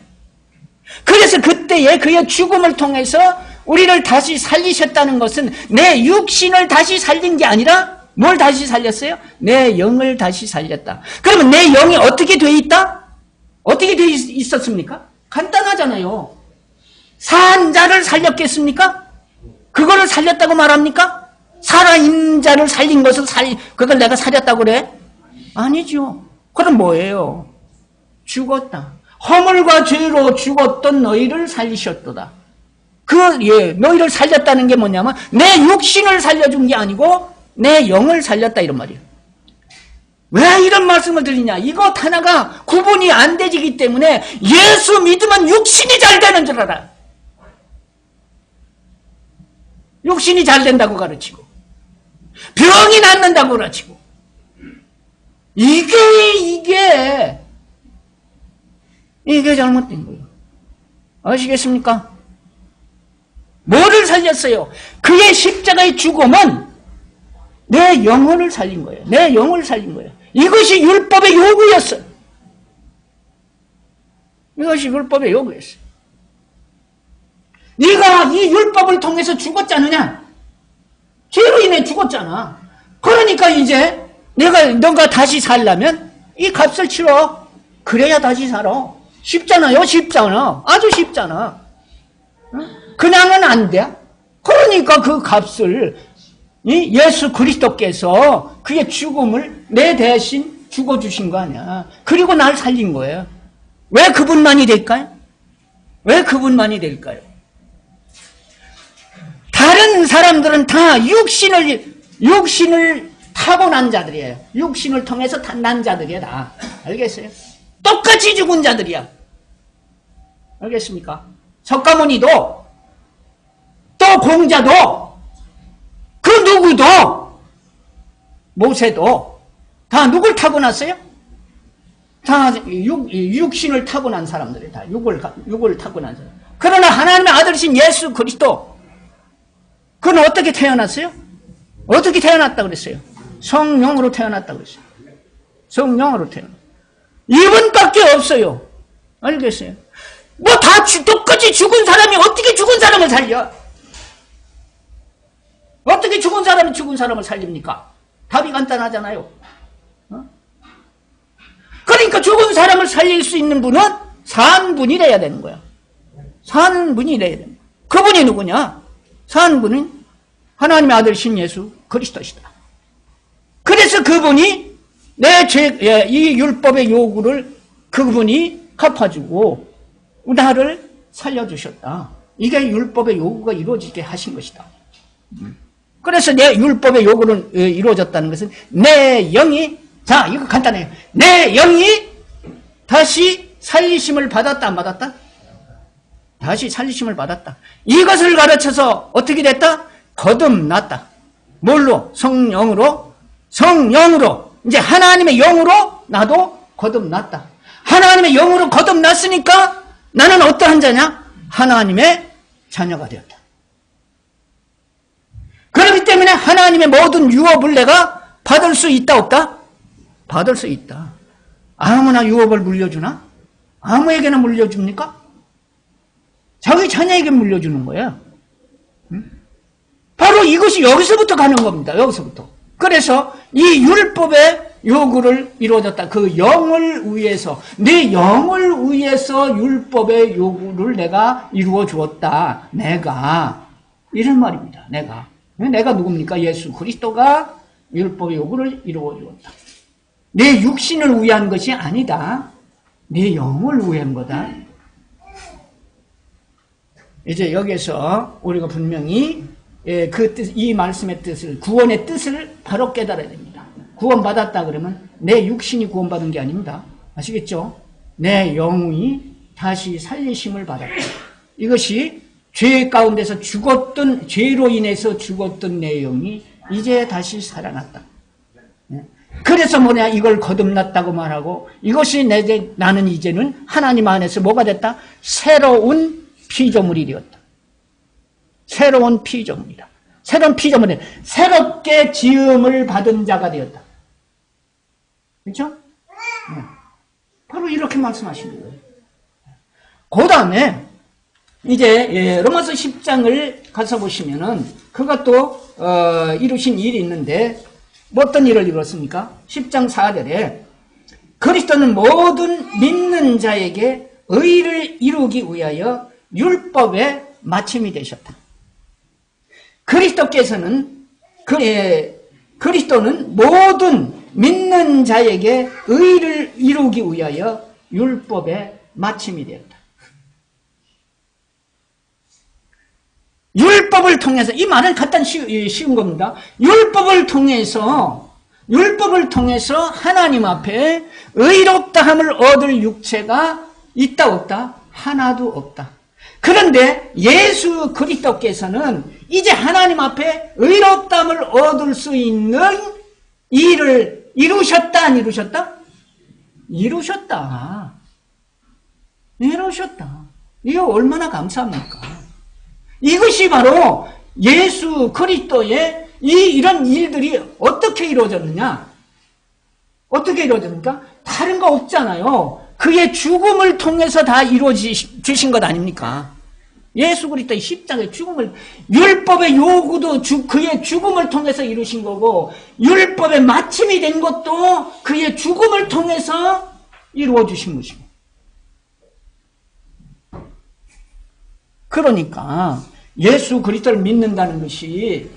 그래서 그때에 그의 죽음을 통해서 우리를 다시 살리셨다는 것은 내 육신을 다시 살린 게 아니라 뭘 다시 살렸어요? 내 영을 다시 살렸다. 그러면 내 영이 어떻게 돼 있다? 어떻게 돼 있었습니까? 간단하잖아요. 산 자를 살렸겠습니까? 그거를 살렸다고 말합니까? 살아있는 자를 살린 것을 그걸 내가 살렸다고 그래? 아니죠. 그럼 뭐예요? 죽었다. 허물과 죄로 죽었던 너희를 살리셨도다. 너희를 살렸다는 게 뭐냐면 내 육신을 살려준 게 아니고 내 영을 살렸다 이런 말이에요. 왜 이런 말씀을 드리냐? 이것 하나가 구분이 안 되지기 때문에 예수 믿으면 육신이 잘 되는 줄 알아. 육신이 잘 된다고 가르치고 병이 낫는다고 가르치고 이게 잘못된 거예요. 아시겠습니까? 뭐를 살렸어요? 그의 십자가의 죽음은 내 영혼을 살린 거예요. 내 영을 살린 거예요. 이것이 율법의 요구였어요. 이것이 율법의 요구였어요. 네가 이 율법을 통해서 죽었지 않느냐? 죄로 인해 죽었잖아. 그러니까 이제 너가 다시 살려면 이 값을 치러. 그래야 다시 살아. 쉽잖아요. 쉽잖아. 아주 쉽잖아. 그냥은 안 돼. 그러니까 그 값을 예수 그리스도께서 그의 죽음을 내 대신 죽어주신 거 아니야. 그리고 날 살린 거예요. 왜 그분만이 될까요? 왜 그분만이 될까요? 다른 사람들은 다 육신을 타고난 자들이에요. 육신을 통해서 난 자들이야 다. 알겠어요? 똑같이 죽은 자들이야. 알겠습니까? 석가모니도 또 공자도 그 누구도 모세도 다 누굴 타고났어요? 다 육신을 타고난 사람들이 다 육을 타고난 사람. 그러나 하나님의 아들이신 예수 그리스도 그는 어떻게 태어났어요? 어떻게 태어났다 그랬어요? 성령으로 태어났다 그랬어요. 성령으로 태어났어요. 이분밖에 없어요. 알겠어요? 뭐 다 똑같이 죽은 사람이 어떻게 죽은 사람을 살려? 어떻게 죽은 사람이 죽은 사람을 살립니까? 답이 간단하잖아요. 그러니까 죽은 사람을 살릴 수 있는 분은 산 분이래야 되는 거야. 산 분이래야 되는 거야. 그분이 누구냐? 산 분은 하나님의 아들이신 예수 그리스도시다. 그래서 그분이 이 율법의 요구를 그분이 갚아주고 나를 살려주셨다. 이게 율법의 요구가 이루어지게 하신 것이다. 그래서 내 율법의 요구는 이루어졌다는 것은 내 영이, 자, 이거 간단해요. 내 영이 다시 살리심을 받았다, 안 받았다? 다시 살리심을 받았다. 이것을 가르쳐서 어떻게 됐다? 거듭났다. 뭘로? 성령으로. 이제 하나님의 영으로 나도 거듭났다. 하나님의 영으로 거듭났으니까 나는 어떠한 자냐? 하나님의 자녀가 되었다. 그렇기 때문에 하나님의 모든 유업을 내가 받을 수 있다, 없다? 받을 수 있다. 아무나 유업을 물려주나? 아무에게나 물려줍니까? 자기 자녀에게 물려주는 거예요. 바로 이것이 여기서부터 가는 겁니다. 여기서부터. 그래서 이 율법의 요구를 이루어졌다. 그 영을 위해서, 내 영을 위해서 율법의 요구를 내가 이루어 주었다. 내가. 이런 말입니다. 내가 누굽니까? 예수 그리스도가 율법의 요구를 이루어 주었다. 내 육신을 위한 것이 아니다. 내 영을 위한 거다. 이제 여기서 우리가 분명히 이 말씀의 뜻을, 구원의 뜻을 바로 깨달아야 됩니다. 구원받았다 그러면 내 육신이 구원받은 게 아닙니다. 아시겠죠? 내 영이 다시 살리심을 받았다. 이것이 죄 가운데서 죽었던, 죄로 인해서 죽었던 내용이 이제 다시 살아났다. 그래서 뭐냐, 이걸 거듭났다고 말하고, 이것이 나는 이제는 하나님 안에서 뭐가 됐다? 새로운 피조물이 되었다. 새로운 피조물이다. 새로운 피조물이, 새롭게 지음을 받은 자가 되었다. 그렇죠? 바로 이렇게 말씀하시는 거예요. 그 다음에 이제 로마서 10장을 가서 보시면은 그것도 이루신 일이 있는데, 뭐 어떤 일을 이뤘습니까? 10장 4절에 그리스도는 모든 믿는 자에게 의를 이루기 위하여 율법의 마침이 되셨다. 그리스도는 모든 믿는 자에게 의를 이루기 위하여 율법의 마침이 되었다. 율법을 통해서, 이 말은 간단 쉬운 겁니다. 율법을 통해서 하나님 앞에 의롭다함을 얻을 육체가 있다 없다? 하나도 없다. 그런데 예수 그리스도께서는 이제 하나님 앞에 의롭다함을 얻을 수 있는 일을 이루셨다, 안 이루셨다? 이루셨다. 이거 얼마나 감사합니까? 이것이 바로 예수 그리스도의 이런 일들이 어떻게 이루어졌느냐? 어떻게 이루어집니까? 다른 거 없잖아요. 그의 죽음을 통해서 다 이루어지신 것 아닙니까? 예수 그리스도의 십자가의 죽음을, 율법의 요구도 그의 죽음을 통해서 이루신 거고, 율법의 마침이 된 것도 그의 죽음을 통해서 이루어 주신 것입니다. 그러니까 예수 그리스도를 믿는다는 것이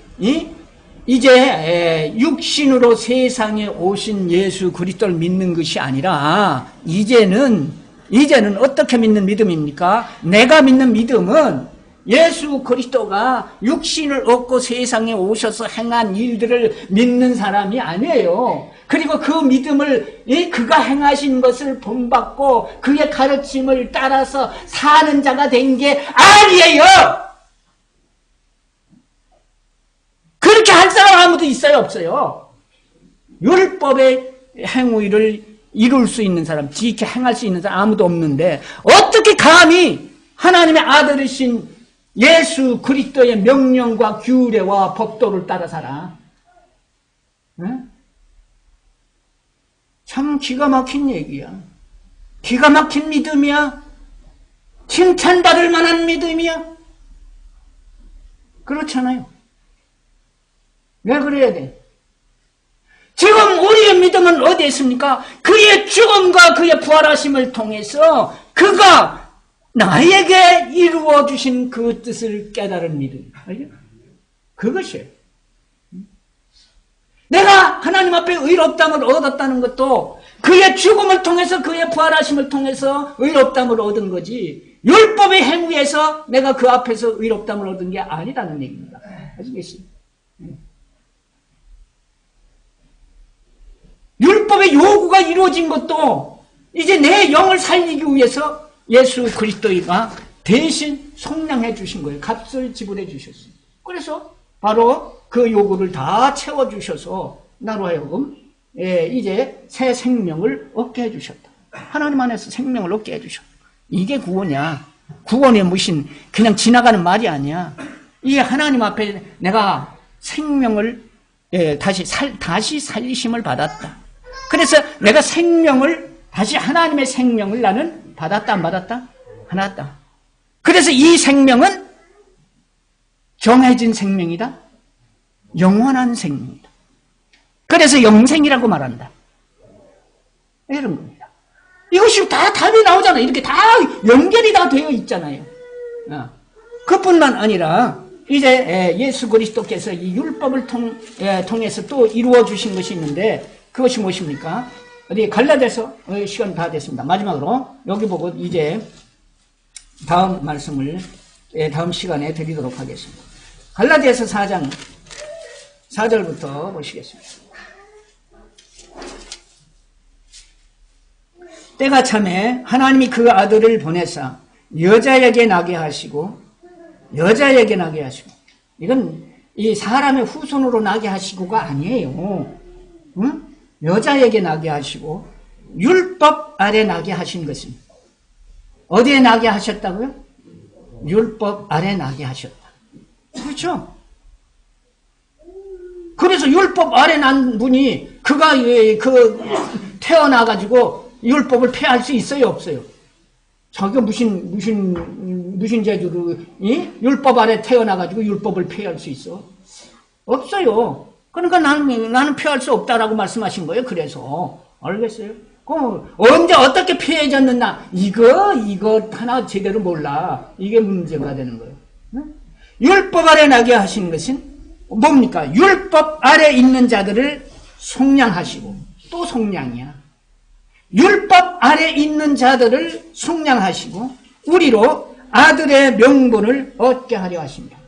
이제 육신으로 세상에 오신 예수 그리스도를 믿는 것이 아니라 이제는 어떻게 믿는 믿음입니까? 내가 믿는 믿음은 예수 그리스도가 육신을 얻고 세상에 오셔서 행한 일들을 믿는 사람이 아니에요. 그리고 그 믿음을 그가 행하신 것을 본받고 그의 가르침을 따라서 사는 자가 된 게 아니에요. 그렇게 할 사람 아무도 있어요, 없어요? 율법의 행위를 이룰 수 있는 사람, 지혜롭게 행할 수 있는 사람 아무도 없는데 어떻게 감히 하나님의 아들이신 예수 그리스도의 명령과 규례와 법도를 따라 살아? 응? 참 기가 막힌 얘기야. 기가 막힌 믿음이야. 칭찬받을 만한 믿음이야. 그렇잖아요. 왜 그래야 돼? 지금 우리의 믿음은 어디에 있습니까? 그의 죽음과 그의 부활하심을 통해서 그가 나에게 이루어 주신 그 뜻을 깨달은 믿음. 그것이에요. 내가 하나님 앞에 의롭다함을 얻었다는 것도 그의 죽음을 통해서 그의 부활하심을 통해서 의롭다함을 얻은 거지, 율법의 행위에서 내가 그 앞에서 의롭다함을 얻은 게 아니라는 얘기입니다. 아시겠어요? 율법의 요구가 이루어진 것도 이제 내 영을 살리기 위해서 예수 그리스도가 대신 속량해 주신 거예요. 값을 지불해 주셨어요. 그래서 바로 그 요구를 다 채워주셔서 나로 하여금 이제 새 생명을 얻게 해주셨다. 하나님 안에서 생명을 얻게 해주셨다. 이게 구원이야. 구원이 무슨 그냥 지나가는 말이 아니야. 이 하나님 앞에 내가 생명을 다시 살리심을 받았다. 그래서 내가 생명을 다시 하나님의 생명을 나는 받았다, 안 받았다? 받았다. 그래서 이 생명은 정해진 생명이다. 영원한 생명이다. 그래서 영생이라고 말한다. 이런 겁니다. 이것이 다 답이 나오잖아요. 이렇게 다 연결이 다 되어 있잖아요. 그뿐만 아니라 이제 예수 그리스도께서 이 율법을 통해서 또 이루어 주신 것이 있는데 그것이 무엇입니까? 어디 갈라디아서 시간 다 됐습니다. 마지막으로 여기 보고 이제 다음 말씀을 다음 시간에 드리도록 하겠습니다. 갈라디아서 4장 4절부터 보시겠습니다. 때가 참에 하나님이 그 아들을 보내사 여자에게 나게 하시고 여자에게 나게 하시고. 이건 이 사람의 후손으로 나게 하시고가 아니에요. 응? 여자에게 나게 하시고 율법 아래 나게 하신 것은 어디에 나게 하셨다고요? 율법 아래 나게 하셨다. 그렇죠? 그래서 율법 아래 난 분이 그가 태어나가지고 율법을 폐할 수 있어요, 없어요? 자기가 무슨 재주로 율법 아래 태어나가지고 율법을 폐할 수 있어? 없어요. 그러니까 나는 폐할 수 없다라고 말씀하신 거예요. 그래서 알겠어요? 언제 어떻게 폐해졌느냐? 이거 하나 제대로 몰라. 이게 문제가 되는 거예요. 응? 율법 아래 나게 하신 것은 뭡니까? 율법 아래 있는 자들을 속량하시고, 또 속량이야. 율법 아래 있는 자들을 속량하시고 우리로 아들의 명분을 얻게 하려 하십니다.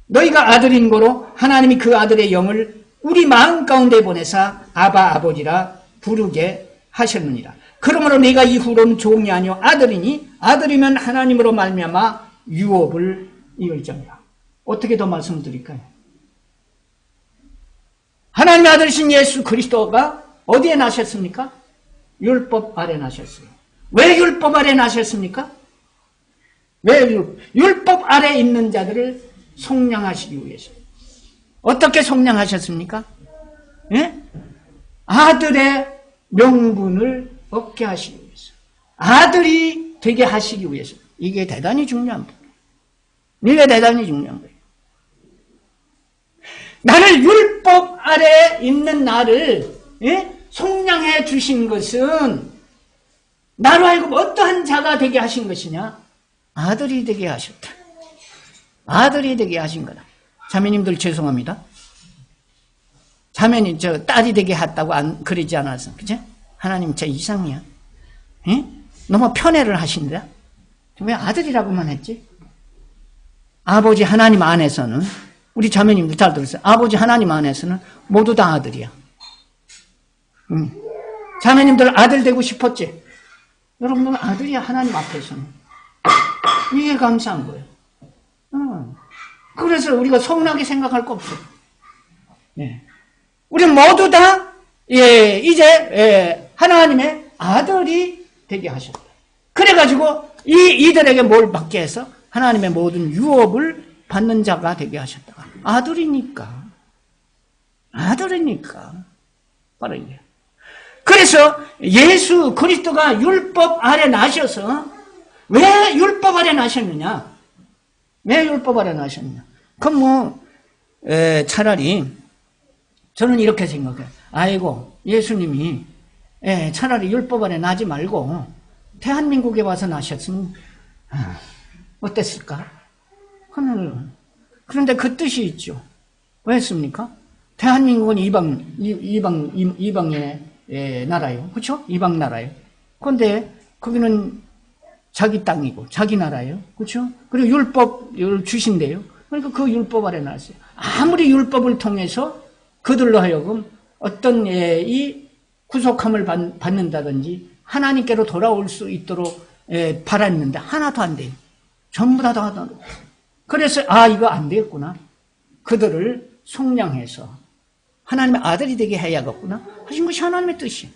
너희가 아들인 고로 하나님이 그 아들의 영을 우리 마음 가운데 보내사 아바 아버지라 부르게 하셨느니라. 그러므로 내가 이후로는 종이 아니요 아들이니 아들이면 하나님으로 말미암아 유업을 이을지니라. 어떻게 더 말씀드릴까요? 하나님의 아들이신 예수 그리스도가 어디에 나셨습니까? 율법 아래 나셨어요. 왜 율법 아래 나셨습니까? 왜 율법 아래 있는 자들을 속량하시기 위해서. 어떻게 속량하셨습니까? 예? 아들의 명분을 얻게 하시기 위해서. 아들이 되게 하시기 위해서. 이게 대단히 중요한 거예요. 이게 대단히 중요한 거예요. 나를 율법 아래 있는 나를 속량해 주신 것은 나로 하여금 어떠한 자가 되게 하신 것이냐? 아들이 되게 하셨다. 아들이 되게 하신 거다. 자매님들 죄송합니다. 자매님 딸이 되게 했다고 그러지 않았어. 그죠? 하나님 제 이상이야. 너무 편애를 하신다. 왜 아들이라고만 했지? 아버지 하나님 안에서는 우리 자매님들 잘 들었어요. 아버지 하나님 안에서는 모두 다 아들이야. 자매님들 아들 되고 싶었지? 여러분은 아들이야, 하나님 앞에서는. 이게 감사한 거예요. 그래서 우리가 성나게 생각할 거 없어요. 예. 우리 모두 다, 이제, 하나님의 아들이 되게 하셨다. 그래가지고, 이들에게 뭘 받게 해서 하나님의 모든 유업을 받는 자가 되게 하셨다. 아들이니까. 바로 이게. 그래서 예수 그리스도가 율법 아래 나셔서 왜 율법 아래 나셨느냐? 왜 율법 아래 나셨느냐? 그럼 차라리 저는 이렇게 생각해요. 아이고 예수님이 차라리 율법 아래 나지 말고 대한민국에 와서 나셨으면 어땠을까? 그런데 그 뜻이 있죠. 왜 했습니까? 대한민국은 이방의 나라예요. 그렇죠? 이방 나라예요. 그런데 거기는 자기 땅이고 자기 나라예요. 그렇죠? 그리고 율법을 주신대요. 그러니까 그 율법 아래 나왔어요. 아무리 율법을 통해서 그들로 하여금 어떤 이 구속함을 받는다든지 하나님께로 돌아올 수 있도록 바랐는데 하나도 안 돼요. 전부 다 하다. 그래서 이거 안 되겠구나. 그들을 속량해서 하나님의 아들이 되게 해야겠구나 하신 것이 하나님의 뜻이에요.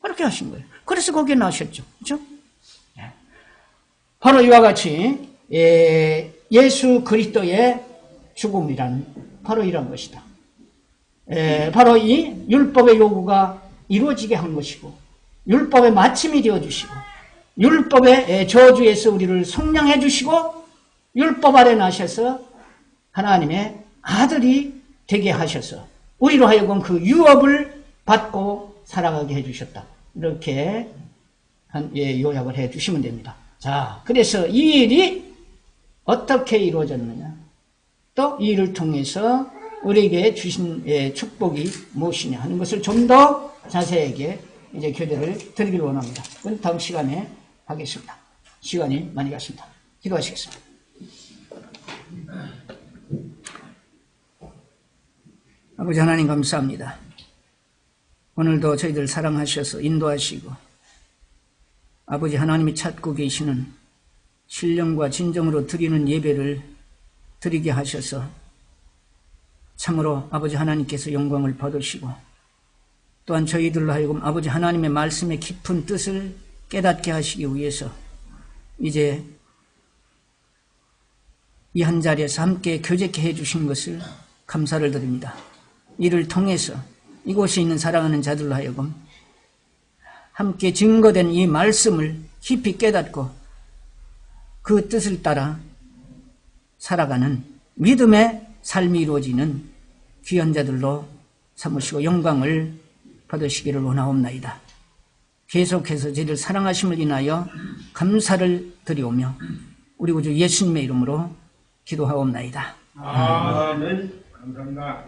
그렇게 하신 거예요. 그래서 거기에 나오셨죠. 그렇죠? 바로 이와 같이 예수 그리스도의 죽음이란 바로 이런 것이다. 바로 이 율법의 요구가 이루어지게 한 것이고 율법의 마침이 되어주시고 율법의 저주에서 우리를 속량해 주시고 율법 아래 나셔서 하나님의 아들이 되게 하셔서 우리로 하여금 그 유업을 받고 살아가게 해주셨다. 이렇게 요약을 해주시면 됩니다. 자, 그래서 이 일이 어떻게 이루어졌느냐? 또 이 일을 통해서 우리에게 주신 축복이 무엇이냐 하는 것을 좀 더 자세하게 이제 교제를 드리길 원합니다. 그건 다음 시간에 하겠습니다. 시간이 많이 갔습니다. 기도하시겠습니다. 아버지 하나님 감사합니다. 오늘도 저희들 사랑하셔서 인도하시고 아버지 하나님이 찾고 계시는 신령과 진정으로 드리는 예배를 드리게 하셔서 참으로 아버지 하나님께서 영광을 받으시고 또한 저희들로 하여금 아버지 하나님의 말씀의 깊은 뜻을 깨닫게 하시기 위해서 이제 이 한 자리에서 함께 교제케 해주신 것을 감사를 드립니다. 이를 통해서 이곳에 있는 사랑하는 자들로 하여금 함께 증거된 이 말씀을 깊이 깨닫고 그 뜻을 따라 살아가는 믿음의 삶이 이루어지는 귀한 자들로 삼으시고 영광을 받으시기를 원하옵나이다. 계속해서 저희를 사랑하심을 인하여 감사를 드리오며 우리 구주 예수님의 이름으로 기도하옵나이다. 아멘. 감사합니다.